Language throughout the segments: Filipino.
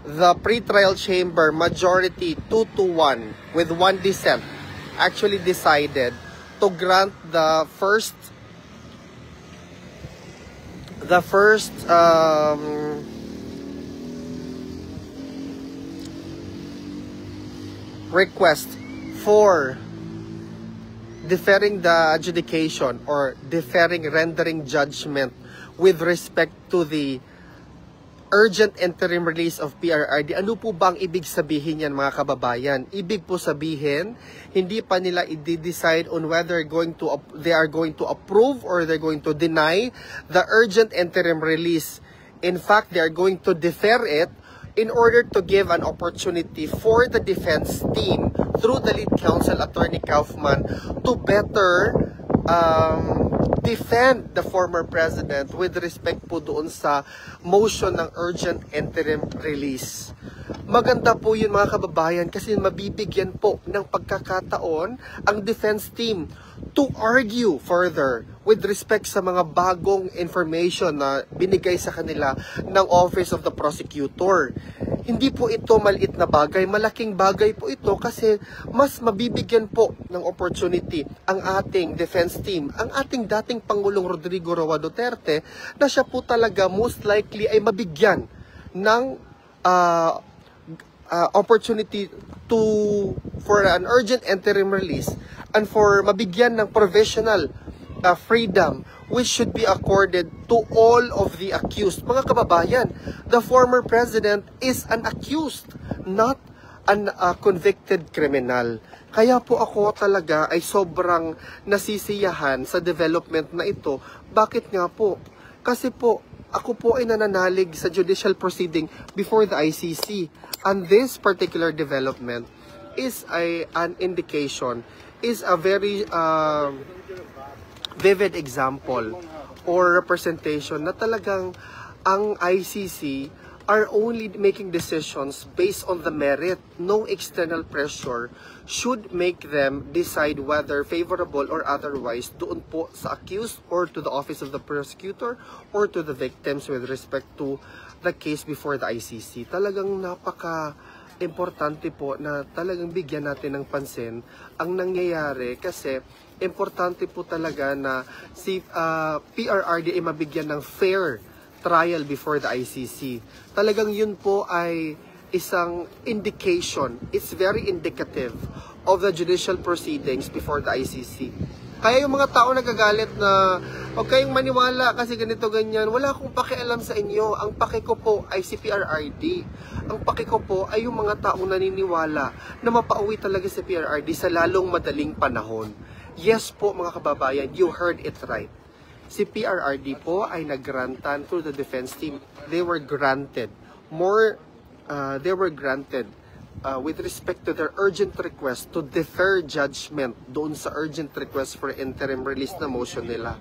the pre-trial chamber majority 2-1 with one dissent actually decided to grant the first request for deferring the adjudication or deferring rendering judgment with respect to the urgent interim release of PRRD. Ano po bang ibig sabihin yan, mga kababayan? Ibig po sabihin, hindi pa nila i-decide on whether they are going to approve or they're going to deny the urgent interim release. In fact, they are going to defer it in order to give an opportunity for the defense team through the lead counsel, Attorney Kaufman, to better defend the former president with respect po doon sa motion ng urgent interim release. Maganda po yun, mga kababayan, kasi mabibigyan po ng pagkakataon ang defense team to argue further with respect sa mga bagong information na binigay sa kanila ng Office of the Prosecutor. Hindi po ito maliit na bagay, malaking bagay po ito kasi mas mabibigyan po ng opportunity ang ating defense team, ang ating dating Pangulong Rodrigo Roa Duterte, na siya po talaga most likely ay mabigyan ng opportunity for an urgent interim release and for mabigyan ng provisional freedom which should be accorded to all of the accused. Mga kababayan, the former president is an accused, not an convicted criminal. Kaya po ako talaga ay sobrang nasisiyahan sa development na ito. Bakit nga po? Kasi po, ako po ay nananalig sa judicial proceeding before the ICC. And this particular development is an indication, is a very vivid example or representation na talagang ang ICC are only making decisions based on the merit. No external pressure should make them decide whether favorable or otherwise doon po sa accused or to the Office of the Prosecutor or to the victims with respect to the case before the ICC. Talagang napaka-importante po na talagang bigyan natin ng pansin ang nangyayari kasi importante po talaga na si PRRD ay mabigyan ng fair trial before the ICC. Talagang yun po ay isang indication, it's very indicative of the judicial proceedings before the ICC. Kaya yung mga tao nagagalit na huwag kayong maniwala kasi ganito ganyan, wala akong pakialam sa inyo. Ang paki ko po ay si PRRD. Ang paki ko po ay yung mga taong naniniwala na mapauwi talaga si PRRD sa lalong madaling panahon. Yes po, mga kababayan, you heard it right. Si PRRD po ay nagrantan through the defense team. They were granted with respect to their urgent request to defer judgment doon sa urgent request for interim release na motion nila.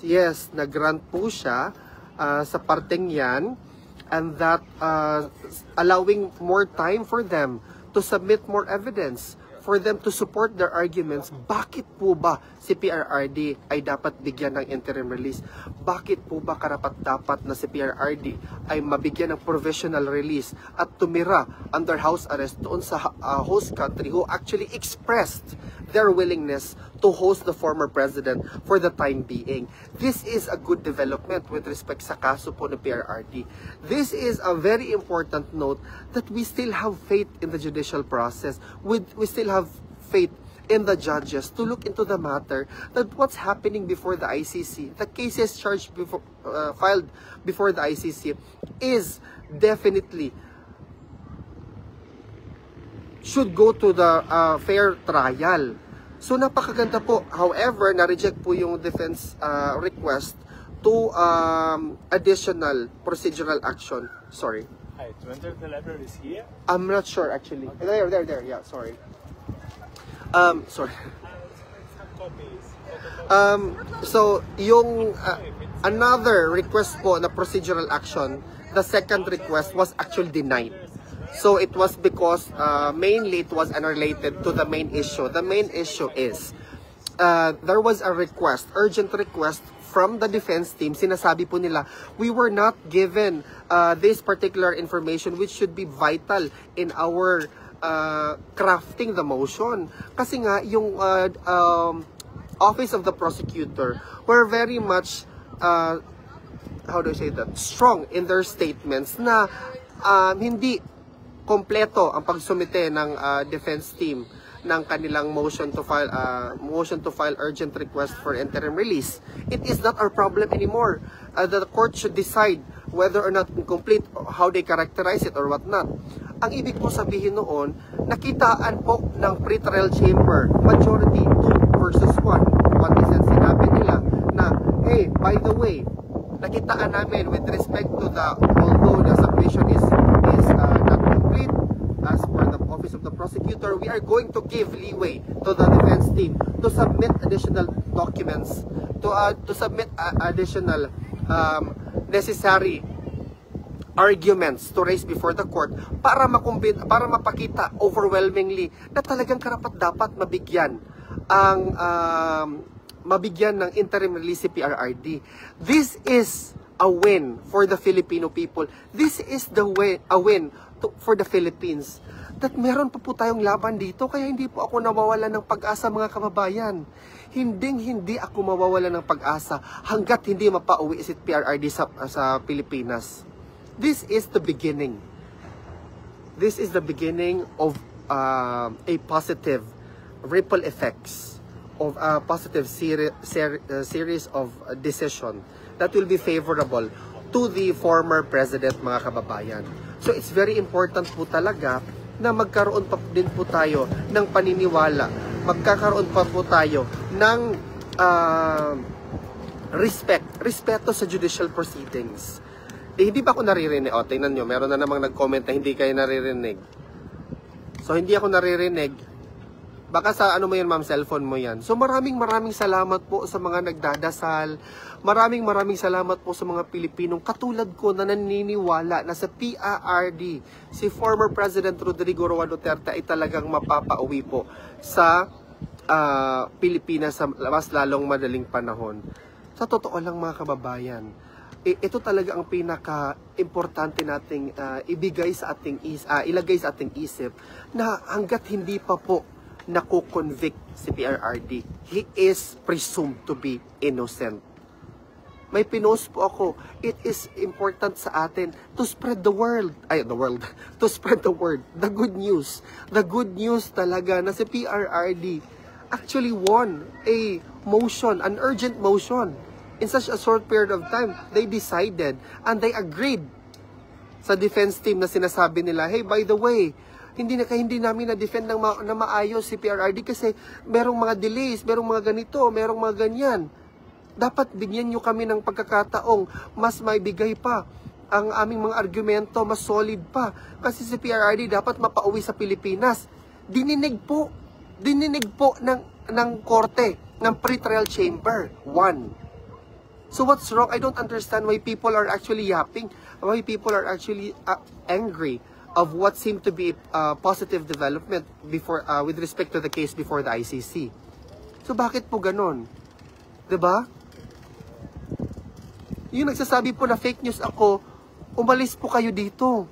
Yes, nag-grant po siya sa parteng yan, and that allowing more time for them to submit more evidence, for them to support their arguments. Bakit po ba si PRRD ay dapat bigyan ng interim release? Bakit po ba karapat-dapat na si PRRD ay mabigyan ng provisional release at tumira under house arrest doon sa host country who actually expressed their willingness to host the former president for the time being? This is a good development with respect sa kaso po ng PRRD. This is a very important note that we still have faith in the judicial process. We still have faith in the judges to look into the matter, that what's happening before the ICC, the cases charged before, filed before the ICC is definitely should go to the fair trial. So napakaganda po. However, na-reject po yung defense request to additional procedural action. Sorry. Hi, to enter the library is here? I'm not sure actually. There. Yeah, sorry. Sorry. So, yung another request po na procedural action, the second request was actually denied. So, it was because mainly it was unrelated to the main issue. The main issue is there was a request, urgent request from the defense team, sinasabi po nila, we were not given this particular information which should be vital in our crafting the motion. Kasi nga, yung Office of the Prosecutor were very much, how do I say that, strong in their statements na hindi kompleto ang pagsumite ng defense team ng kanilang motion to file urgent request for interim release. It is not our problem anymore. The court should decide whether or not complete, how they characterize it or what not. Ang ibig po sabihin noon, nakitaan po ng pre-trial chamber, majority 2 versus 1. What is that? Sinabi nila na, hey, by the way, nakitaan namin with respect to the, although the submission is not complete, as per the Office of the Prosecutor, we are going to give leeway to the defense team to submit additional documents, to submit additional necessary arguments to raise before the court para mapakita overwhelmingly na talagang karapat-dapat mabigyan ng interim release si PRRD. This is a win for the Filipino people. This is a win for the Philippines. That meron pa po tayong laban dito, kaya hindi po ako nawawalan ng pag-asa, mga kababayan. Hindi ako mawawalan ng pag-asa hanggat hindi mapauwi si PRRD sa Pilipinas. This is the beginning. This is the beginning of a positive ripple effects of a positive series of decision that will be favorable to the former president, mga kababayan. So it's very important po talaga na magkaroon pa din po tayo ng paniniwala, magkakaroon pa po tayo ng respeto sa judicial proceedings. Hindi pa ako naririnig. O, tingnan nyo, meron na namang nag-comment na hindi kayo naririnig. So, hindi ako naririnig. Baka sa ano mo yan, ma'am, cellphone mo yan. So, maraming salamat po sa mga nagdadasal. Maraming salamat po sa mga Pilipinong katulad ko na naniniwala na sa PRRD, si former President Rodrigo Roa Duterte ay talagang mapapauwi po sa Pilipinas sa mas lalong madaling panahon. Sa totoo lang, mga kababayan, ito talaga ang pinaka-importante nating ilagay sa ating isip na hanggat hindi pa po nakukonvict si PRRD, he is presumed to be innocent. May pinost po ako, it is important sa atin to spread the word, to spread the word, the good news. The good news talaga na si PRRD actually won a motion, an urgent motion. In such a short period of time, they decided and they agreed sa defense team na sinasabi nila, hey, by the way, hindi namin na-defend na maayos si PRRD kasi merong mga delays, merong mga ganito, merong mga ganyan. Dapat bigyan nyo kami ng pagkakataong mas maibigay pa ang aming mga argumento, mas solid pa. Kasi si PRRD dapat mapauwi sa Pilipinas. Dininig po ng korte, ng pre-trial chamber. 1. So what's wrong? I don't understand why people are actually yapping, why people are actually angry of what seemed to be a positive development before with respect to the case before the ICC. So bakit po ganon? 'Di ba? Yung nagsasabi po na fake news ako, umalis po kayo dito.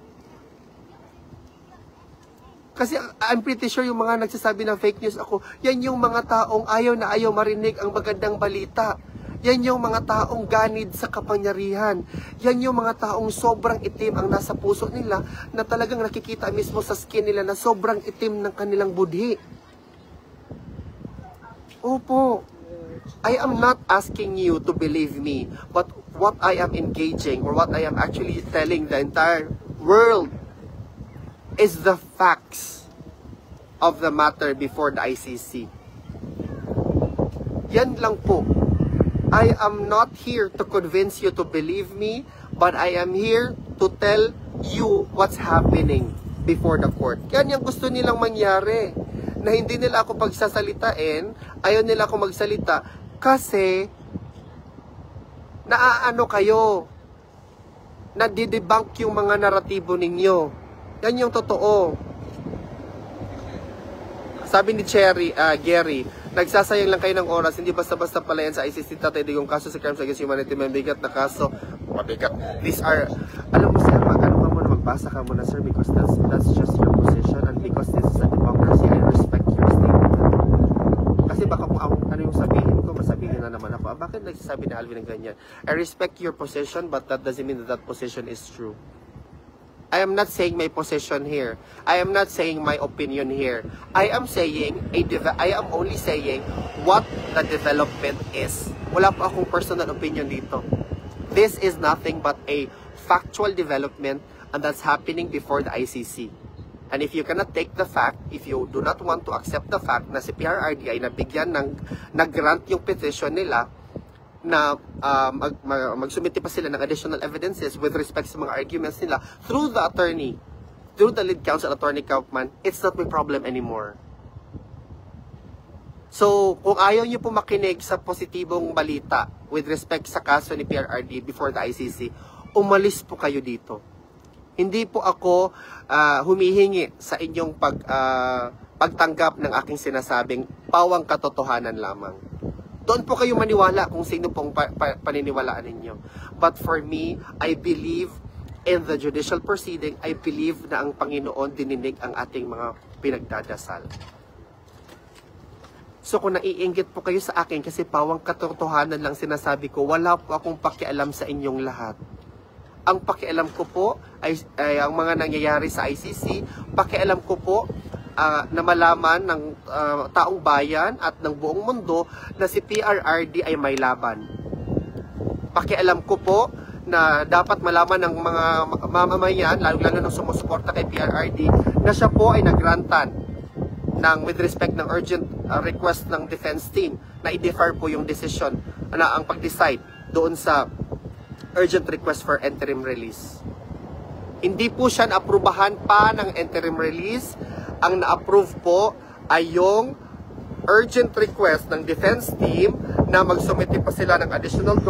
Kasi I'm pretty sure yung mga nagsasabi na fake news ako, yan yung mga taong ayaw na ayaw marinig ang magandang balita. Yan yung mga taong ganid sa kapangyarihan. Yan yung mga taong sobrang itim ang nasa puso nila na talagang nakikita mismo sa skin nila na sobrang itim ng kanilang budhi. Opo. I am not asking you to believe me, but what I am engaging or what I am actually telling the entire world is the facts of the matter before the ICC. Yan lang po. I am not here to convince you to believe me, but I am here to tell you what's happening before the court. Yan yung gusto nilang mangyari. Na hindi nila ako pagsasalitain, ayaw nila ako magsalita, kasi naaano kayo, nadidebunk yung mga naratibo ninyo. Yan yung totoo. Sabi ni Gary, Nagsasayang lang kayo ng oras, hindi basta-basta pala yan sa ICC, Tatay Digong, kaso sa crimes against humanity, mabigat na kaso, mabigat. These are, alam mo sir, magbasa ka muna sir, because that's just your position, and because this is a democracy, I respect your statement. Kasi baka kung ano yung sabihin ko, masabihin na naman ako, bakit nagsasabi na Alvin ng ganyan? I respect your position, but that doesn't mean that position is true. I am not saying my position here. I am not saying my opinion here. I am only saying what the development is. Wala pa akong personal opinion dito. This is nothing but a factual development, and that's happening before the ICC. And if you cannot take the fact, if you do not want to accept the fact na si PRRD ay nabigyan nag-grant yung petition nila na magsumiti pa sila ng additional evidences with respect sa mga arguments nila through the lead counsel, Attorney Kaufman, it's not my problem anymore. So, kung ayaw nyo po makinig sa positibong balita with respect sa kaso ni PRRD before the ICC, umalis po kayo dito. Hindi po ako humihingi sa inyong pagtanggap ng aking sinasabing pawang katotohanan lamang. Doon po kayo maniwala kung sino pong paniniwalaan ninyo. But for me, I believe in the judicial proceeding. I believe na ang Panginoon dininig ang ating mga pinagdadasal. So kung naiinggit po kayo sa akin kasi pawang katotohanan lang sinasabi ko, wala po akong pakialam sa inyong lahat. Ang pakialam ko po ay ang mga nangyayari sa ICC. Pakialam ko po na malaman ng taong bayan at ng buong mundo na si PRRD ay may laban. Pakialam ko po na dapat malaman ng mga mamamayan, lalo-lalo ng sumusuporta kay PRRD, na siya po ay nagrantan with respect ng urgent request ng defense team na i-defer po yung decision na ang pag-decide doon sa urgent request for interim release. Hindi po siya naaprubahan pa ng interim release. Ang na-approve po ay yung urgent request ng defense team na magsumiti pa sila ng additional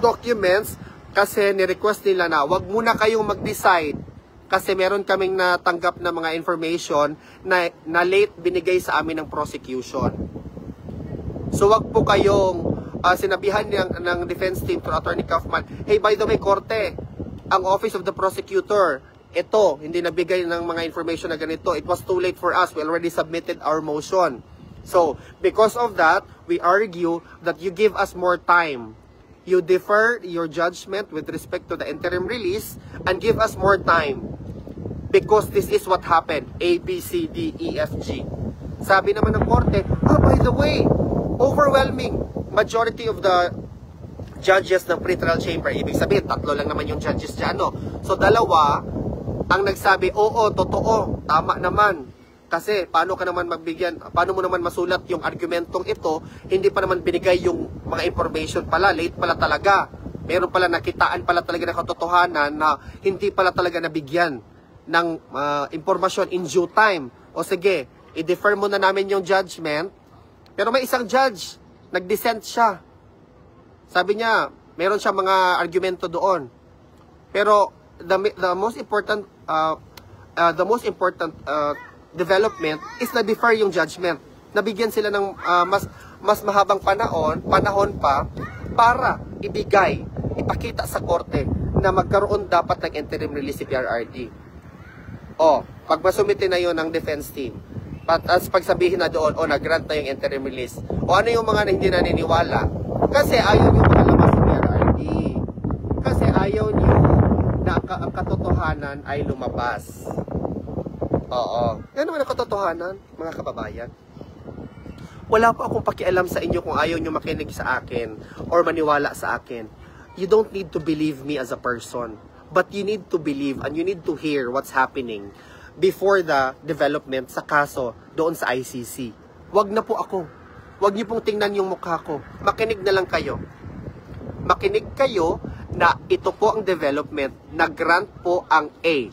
documents kasi ni-request nila na wag muna kayong mag-decide kasi meron kaming natanggap na mga information na late binigay sa amin ng prosecution. So wag po kayong sinabihan ng defense team to Attorney Kaufman, hey, by the way, korte, ang Office of the Prosecutor, ito, hindi nabigay ng mga information na ganito. It was too late for us. We already submitted our motion. So, because of that, we argue that you give us more time. You defer your judgment with respect to the interim release and give us more time. Because this is what happened. A, B, C, D, E, F, G. Sabi naman ng korte, by the way, overwhelming majority of the judges ng pre-trial chamber, ibig sabihin, 3 lang naman yung judges dyan, no? So, 2 ang nagsabi, oo, totoo, tama naman. Kasi, paano mo naman masulat yung argumentong ito, hindi pa naman binigay yung mga information pala, late pala talaga. Meron pala nakitaan pala talaga ng katotohanan na hindi pala talaga nabigyan ng impormasyon in due time. O sige, i-defer mo na namin yung judgment. Pero may isang judge, nag-dissent siya. Sabi niya, meron siya mga argumento doon. Pero the most important development is na defer yung judgment. Nabigyan sila ng mas mahabang panahon pa para ipakita sa korte na magkaroon dapat ng interim release si PRRD. Pag masumite na yon ng defense team, as pagsabihin na doon, nag-grant na yung interim release. Ano yung mga hindi naniniwala? Kasi ayaw nyo makalabas si PRRD. Kasi ayaw nyo na ang katotohanan ay lumabas. Yan naman ang katotohanan, mga kababayan. Wala po akong pakialam sa inyo kung ayaw nyo makinig sa akin or maniwala sa akin. You don't need to believe me as a person. But you need to believe and you need to hear what's happening before the development sa kaso doon sa ICC. Wag na po ako. Wag niyo pong tingnan yung mukha ko. Makinig na lang kayo. Makinig kayo na ito po ang development, na-grant po ang A,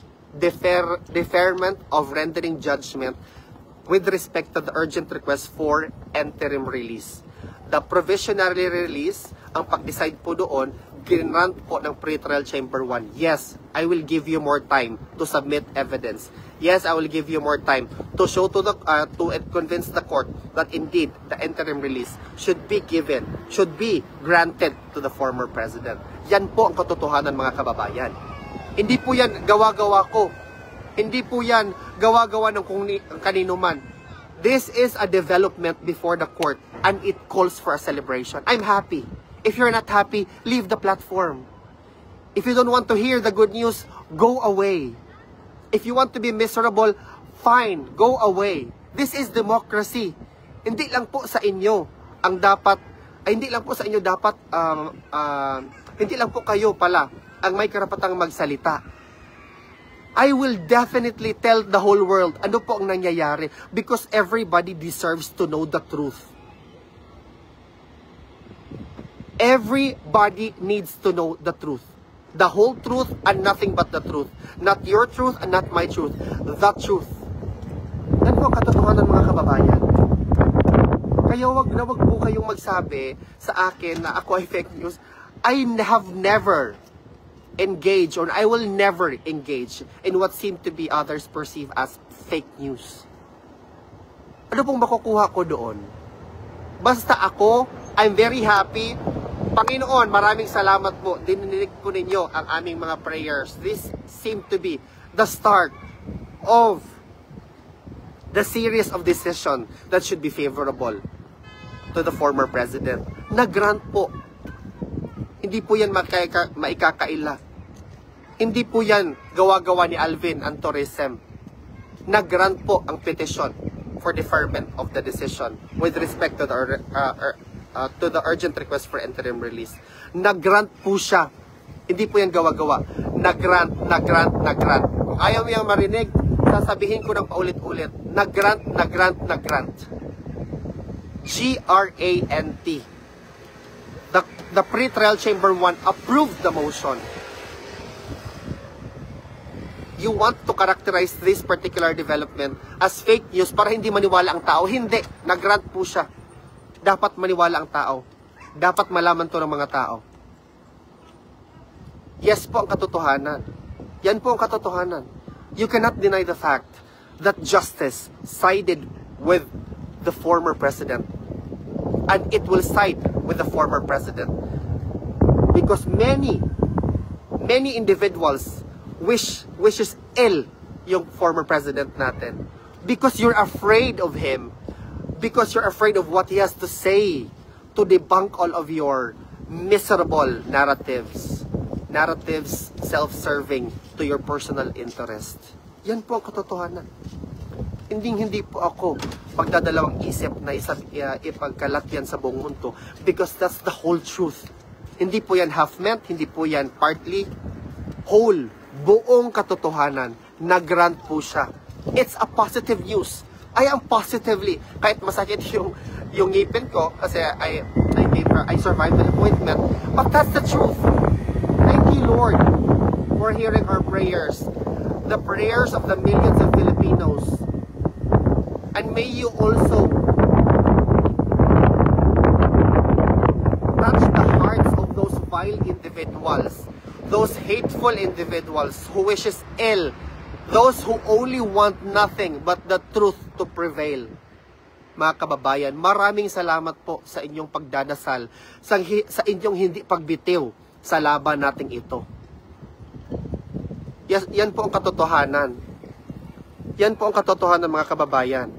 deferment of rendering judgment with respect to the urgent request for interim release. The provisionary release, ang pag-decide po doon, ginrant po ng Pre-Trial Chamber 1, yes, I will give you more time to submit evidence. Yes, I will give you more time to show to convince the court that indeed the interim release should be granted to the former president. Yan po ang katotohanan, mga kababayan. Hindi po yan gawa-gawa ko. Hindi po yan gawa-gawa ng kanino man. This is a development before the court and it calls for a celebration. I'm happy. If you're not happy, leave the platform. If you don't want to hear the good news, go away. If you want to be miserable, fine, go away. This is democracy. Hindi lang po sa inyo ang dapat, hindi lang po sa inyo dapat, hindi lang po kayo pala ang may karapatang magsalita. I will definitely tell the whole world ano po ang nangyayari because everybody deserves to know the truth. Everybody needs to know the truth. The whole truth and nothing but the truth. Not your truth and not my truth. The truth. Yan po ang katotohanan, mga kababayan. Kaya wag po kayong magsabi sa akin na ako ay fake news. I have never engaged or I will never engage in what seem to be others perceive as fake news. Ano pong makukuha ko doon? Basta ako, I'm very happy. Panginoon, maraming salamat po. Dininig po ninyo ang aming mga prayers. This seemed to be the start of the series of decision that should be favorable to the former president. Nag-grant po. Hindi po yan maikakaila. Hindi po yan gawa-gawa ni Alvin Antorisem. Nag-grant po ang petition for deferment of the decision with respect to the urgent request for interim release. Nag-grant po siya. Hindi po yan gawa-gawa. Nag-grant. Kung ayaw mo yung marinig, sasabihin ko ng paulit-ulit. Nag-grant. G-R-A-N-T. The Pre-Trial Chamber 1 approved the motion. You want to characterize this particular development as fake news para hindi maniwala ang tao. Hindi. Nag-grant po siya. Dapat maniwala ang tao. Dapat malaman to ng mga tao. Yes po ang katotohanan. Yan po ang katotohanan. You cannot deny the fact that justice sided with the former president. And it will side with the former president. Because many individuals wishes ill yung former president natin. Because you're afraid of him. Because you're afraid of what he has to say to debunk all of your miserable narratives. Narratives self-serving to your personal interest. Yan po ang katotohanan. Hindi po ako pagdadalawang isip na ipagkalat yan sa buong mundo because that's the whole truth. Hindi po yan half-meant, hindi po yan partly, whole, buong katotohanan. Nag-grant po siya. It's a positive news. I am positively, kahit masakit yung ngipin ko kasi I survived the appointment, but that's the truth. Thank you, Lord, for hearing our prayers, the prayers of the millions of Filipinos. And may you also touch the hearts of those vile individuals, those hateful individuals who wishes ill, those who only want nothing but the truth to prevail. Mga kababayan, maraming salamat po sa inyong pagdadasal, sa inyong hindi pagbitiw sa laban nating ito. Yan po ang katotohanan. Yan po ang katotohanan, mga kababayan.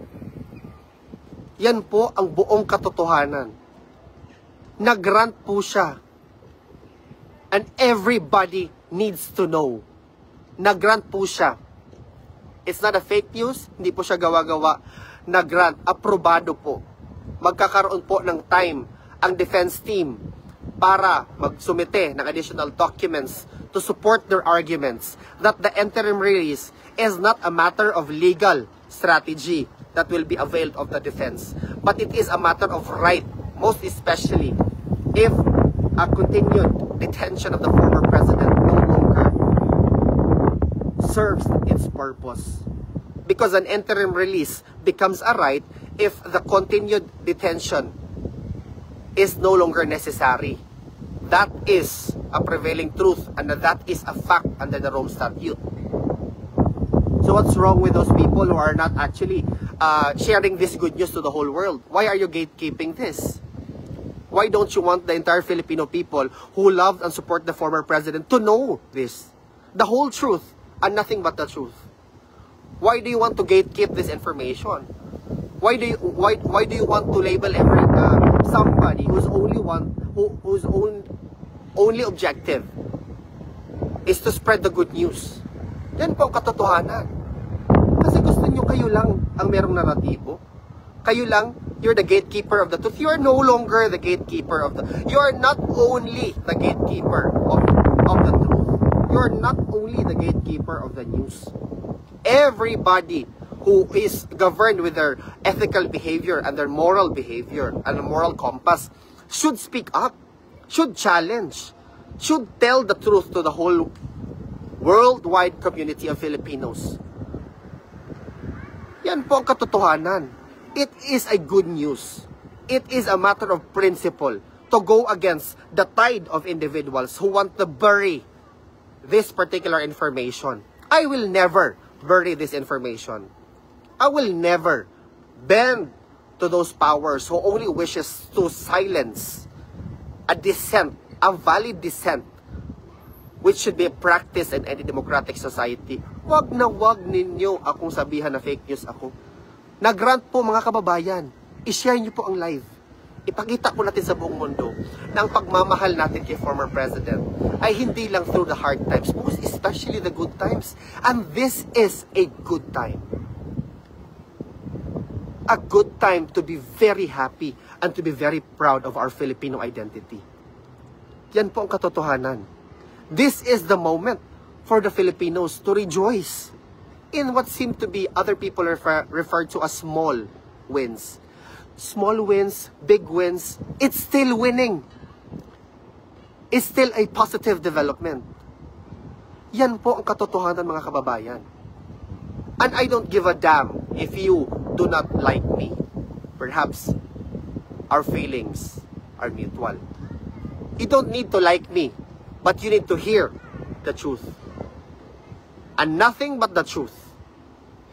Yan po ang buong katotohanan. Nag-grant po siya. And everybody needs to know. Nag-grant po siya. It's not a fake news. Hindi po siya gawa-gawa. Nag-grant. Aprobado po. Magkakaroon po ng time ang defense team para magsumite ng additional documents to support their arguments that the interim release is not a matter of legal strategy that will be availed of the defense, but it is a matter of right, most especially if a continued detention of the former president no longer serves its purpose. Because an interim release becomes a right if the continued detention is no longer necessary. that is a prevailing truth and that is a fact under the Rome Statute. So what's wrong with those people who are not actually sharing this good news to the whole world? Why are you gatekeeping this? Why don't you want the entire Filipino people who loved and support the former president to know this? The whole truth and nothing but the truth. Why do you want to gatekeep this information? Why do you want to label somebody who's only objective is to spread the good news? Yan po ang katotohanan. Kasi gusto nyo kayo lang ang merong naratibo. Kayo lang, you're the gatekeeper of the truth. You are no longer the gatekeeper of the... You are not only the gatekeeper of the truth. You are not only the gatekeeper of the news. Everybody who is governed with their ethical behavior and their moral behavior and a moral compass should speak up, should challenge, should tell the truth to the whole worldwide community of Filipinos. Yan po ang katotohanan. It is a good news. It is a matter of principle to go against the tide of individuals who want to bury this particular information. I will never bury this information. I will never bend to those powers who only wishes to silence a dissent, a valid dissent, which should be practiced in any democratic society. Wag na wag ninyo akong sabihan na fake news ako. Nag-grant po mga kababayan, i-share nyo po ang live. Ipakita po natin sa buong mundo na ang pagmamahal natin kay former president ay hindi lang through the hard times, but especially the good times. And this is a good time. A good time to be very happy and to be very proud of our Filipino identity. Yan po ang katotohanan. This is the moment for the Filipinos to rejoice in what seem to be other people referred to as small wins. Small wins, big wins, it's still winning. It's still a positive development. Yan po ang katotohanan, mga kababayan. And I don't give a damn if you do not like me. Perhaps our feelings are mutual. You don't need to like me, but you need to hear the truth. And nothing but the truth.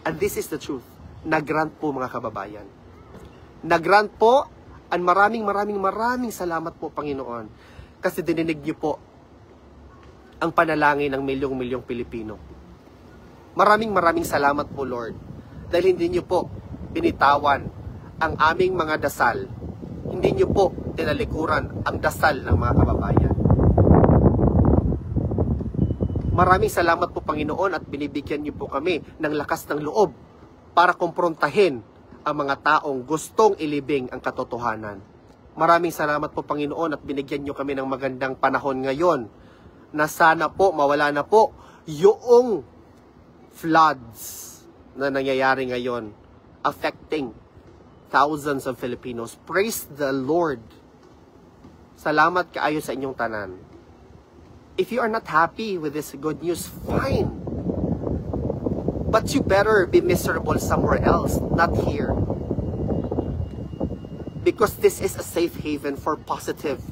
And this is the truth. Nag-grant po, mga kababayan. Nag-grant po, and maraming salamat po, Panginoon. Kasi dininig niyo po ang panalangin ng milyong-milyong Pilipino. Maraming salamat po, Lord. Dahil hindi niyo po binitawan ang aming mga dasal. Hindi niyo po tinalikuran ang dasal ng mga kababayan. Maraming salamat po, Panginoon, at binibigyan niyo po kami ng lakas ng loob para kumprontahin ang mga taong gustong ilibing ang katotohanan. Maraming salamat po, Panginoon, at binigyan niyo kami ng magandang panahon ngayon na sana po mawala na po yung floods na nangyayari ngayon affecting thousands of Filipinos. Praise the Lord. Salamat kaayo sa inyong tanan. If you are not happy with this good news, fine. But you better be miserable somewhere else, not here. Because this is a safe haven for positive,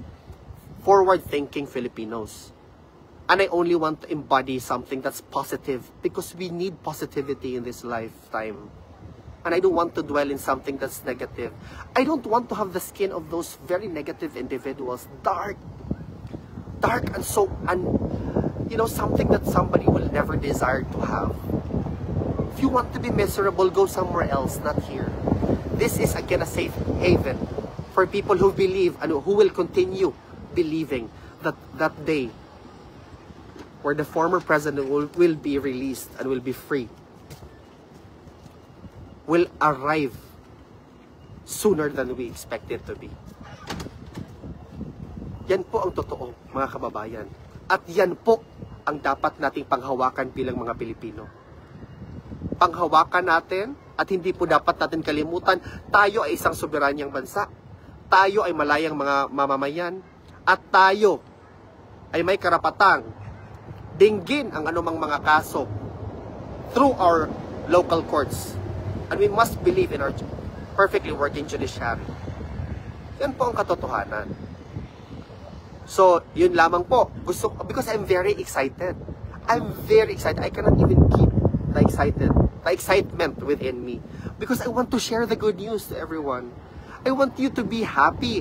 forward-thinking Filipinos. And I only want to embody something that's positive because we need positivity in this lifetime. And I don't want to dwell in something that's negative. I don't want to have the skin of those very negative individuals, dark and so, something that somebody will never desire to have. If you want to be miserable, go somewhere else, not here. This is again a safe haven for people who believe and who will continue believing that day where the former president will be released and will be free will arrive sooner than we expect it to be. Yan po ang totoo, mga kababayan. At yan po ang dapat nating panghawakan bilang mga Pilipino. Panghawakan natin at hindi po dapat natin kalimutan, tayo ay isang soberanyang bansa. Tayo ay malayang mga mamamayan. At tayo ay may karapatang dinggin ang anumang mga kaso through our local courts. And we must believe in our perfectly working judiciary. Yan po ang katotohanan. So, yun lamang po. Because I'm very excited. I'm very excited. I cannot even keep the excitement within me. Because I want to share the good news to everyone. I want you to be happy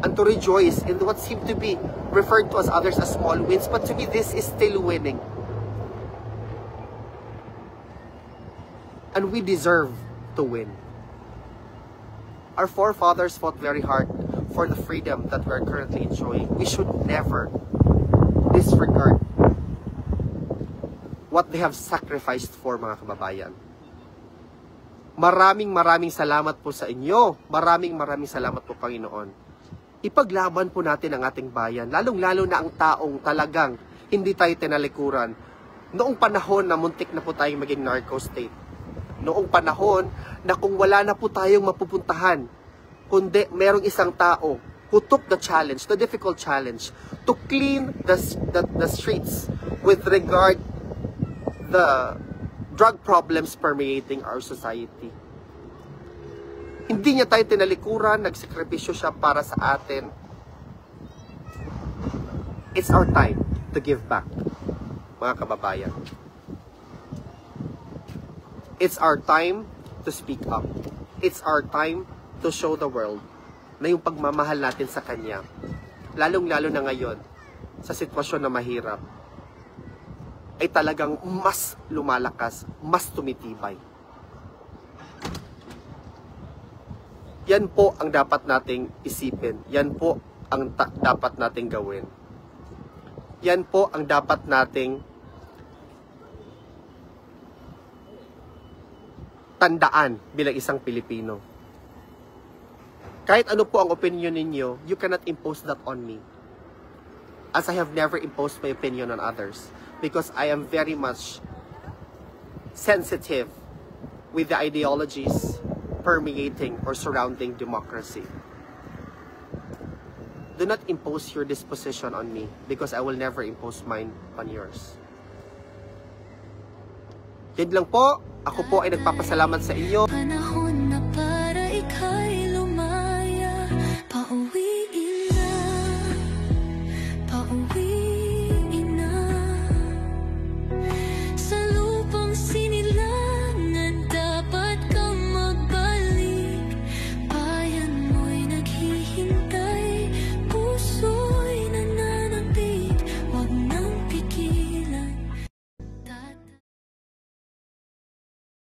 and to rejoice in what seem to be referred to as others as small wins. But to me, this is still winning. And we deserve to win. Our forefathers fought very hard for the freedom that we are currently enjoying. We should never disregard what they have sacrificed for, mga kababayan. Maraming salamat po sa inyo. Maraming salamat po, Panginoon. Ipaglaban po natin ang ating bayan, lalong-lalo na ang taong talagang hindi tayo tinalikuran. Noong panahon na muntik na po tayong maging narco state. Noong panahon na kung wala na po tayong mapupuntahan, kundi merong isang tao who took the challenge, the difficult challenge, to clean the streets with regard the drug problems permeating our society. Hindi niya tayo tinalikuran, nagsakripisyo siya para sa atin. It's our time to give back, mga kababayan. It's our time to speak up. It's our time to show the world na yung pagmamahal natin sa Kanya, lalong-lalo na ngayon, sa sitwasyon na mahirap, ay talagang mas lumalakas, mas tumitibay. Yan po ang dapat nating isipin. Yan po ang dapat nating gawin. Yan po ang dapat nating tandaan bilang isang Pilipino. Kahit ano po ang opinion ninyo, you cannot impose that on me. As I have never imposed my opinion on others. Because I am very much sensitive with the ideologies permeating or surrounding democracy. Do not impose your disposition on me because I will never impose mine on yours. Yan lang po. Ako po ay nagpapasalamat sa inyo.